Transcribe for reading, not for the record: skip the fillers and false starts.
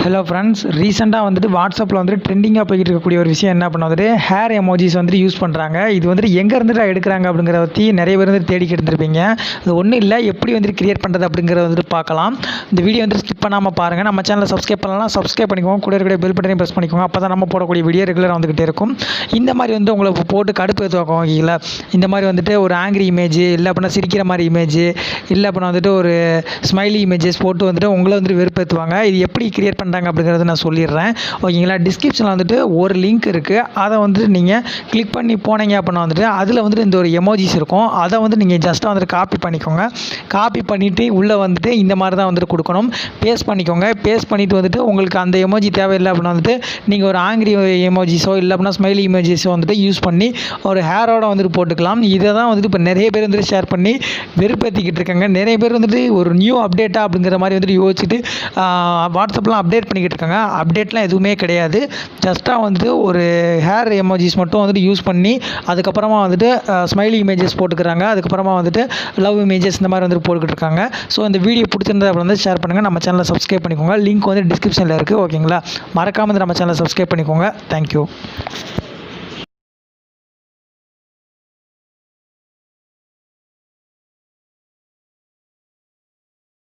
Hello friends, ரீசெண்டாக வந்துட்டு வாட்ஸ்அப்பில் வந்துட்டு ட்ரெண்டிங்காக போய்கிட்டு இருக்கக்கூடிய ஒரு விஷயம் என்ன பண்ண வந்துட்டு ஹேர் எமோஜிஸ் வந்துட்டு யூஸ் பண்ணுறாங்க. இது வந்துட்டு எங்கே இருந்துட்டு எடுக்கிறாங்க அப்படிங்கிறத பற்றி நிறைய பேர் வந்துட்டு தேடிக்கிட்டு இருந்திருப்பீங்க. அது ஒன்றும் இல்லை, எப்படி வந்துட்டு கிரியேட் பண்ணுறது அப்படிங்கிறத வந்துட்டு பார்க்கலாம். இந்த வீடியோ வந்துட்டு ஸ்கிப் பண்ணாமல் பாருங்கள். நம்ம சேனலை சப்ஸ்கிரைப் பண்ணலாம், சப்ஸ்கிரைப் பண்ணிக்கோங்க. கூட இருக்கிற பெல் பட்டனையும் ப்ரெஸ் பண்ணிக்கோங்க. அப்போ தான் நம்ம போடக்கூடிய வீடியோ ரெகுலராக வந்துகிட்டே இருக்கும். இந்த மாதிரி வந்து உங்களை போட்டு கடுப்பு ஏற்றுவாங்க வைக்கல. இந்த மாதிரி வந்துட்டு ஒரு ஆங்கிரி இமேஜ், இல்லை அப்படின்னா சிரிக்கிற மாதிரி இமேஜ், இல்லை அப்படின்னா வந்துட்டு ஒரு ஸ்மைலி இமேஜஸ் போட்டு வந்துட்டு உங்களை வந்துட்டு வெறுப்பேற்றுவாங்க. இது எப்படி கிரியேட் பண்ணுறாங்க அப்படிங்கிறத நான் சொல்லிடுறேன், ஓகேங்களா. டிஸ்கிரிப்ஷனில் வந்துட்டு ஒரு லிங்க் இருக்குது. அதை வந்துட்டு நீங்கள் கிளிக் பண்ணி போனீங்க அப்படின்னா வந்துட்டு அதில் வந்துட்டு இந்த ஒரு எமோஜிஸ் இருக்கும். அதை வந்து நீங்கள் ஜஸ்ட்டாக வந்துட்டு காப்பி பண்ணிக்கோங்க. காப்பி பண்ணிவிட்டு உள்ளே வந்துட்டு இந்த மாதிரி தான் வந்துட்டு கொடுக்கணும். பேஸ்ட் பண்ணிக்கோங்க. பேஸ்ட் பண்ணிவிட்டு வந்துட்டு உங்களுக்கு அந்த எமோஜி தேவையில்லை அப்படின்னா வந்துட்டு நீங்கள் ஒரு ஆங்கிரி எமோஜிஸோ இல்லை அப்படின்னா ஸ்மைலி இமேஜஸோ வந்துட்டு யூஸ் பண்ணி ஒரு ஹேரோட வந்துட்டு போட்டுக்கலாம். இதை தான் வந்துட்டு இப்போ நிறைய பேர் வந்துட்டு ஷேர் பண்ணி வெறுப்பேற்றிக்கிட்டு இருக்காங்க. நிறைய பேர் வந்துட்டு ஒரு நியூ அப்டேட்டா அப்படிங்கிற மாதிரி வந்துட்டு யோசிச்சுட்டு வாட்ஸ்அப்லாம் அப்டேட் பண்ணிக்கிட்டு இருக்காங்க. அப்டேட்லாம் எதுவுமே கிடையாது. ஜஸ்ட்டாக வந்துட்டு ஒரு ஹேர் எமோஜிஸ் மட்டும் வந்துட்டு யூஸ் பண்ணி அதுக்கப்புறமா வந்துட்டு ஸ்மைலி இமேஜஸ் போட்டுக்கிறாங்க. அதுக்கப்புறமா வந்துட்டு லவ் இமேஜஸ் இந்த மாதிரி வந்துட்டு போட்டுக்கிட்டு இருக்காங்க. ஸோ இந்த வீடியோ பிடிச்சிருந்தா அப்படி வந்து ஷேர் பண்ணுங்கள். நம்ம சேனலை சப்ஸ்கிரைப் பண்ணிக்கோங்க. லிங்க் வந்து டிஸ்கிரிப்ஷனில் இருக்குது, ஓகேங்களா. மறக்காமல் நம்ம சேனலை சப்ஸ்கிரைப் பண்ணிக்கோங்க. தேங்க்யூ.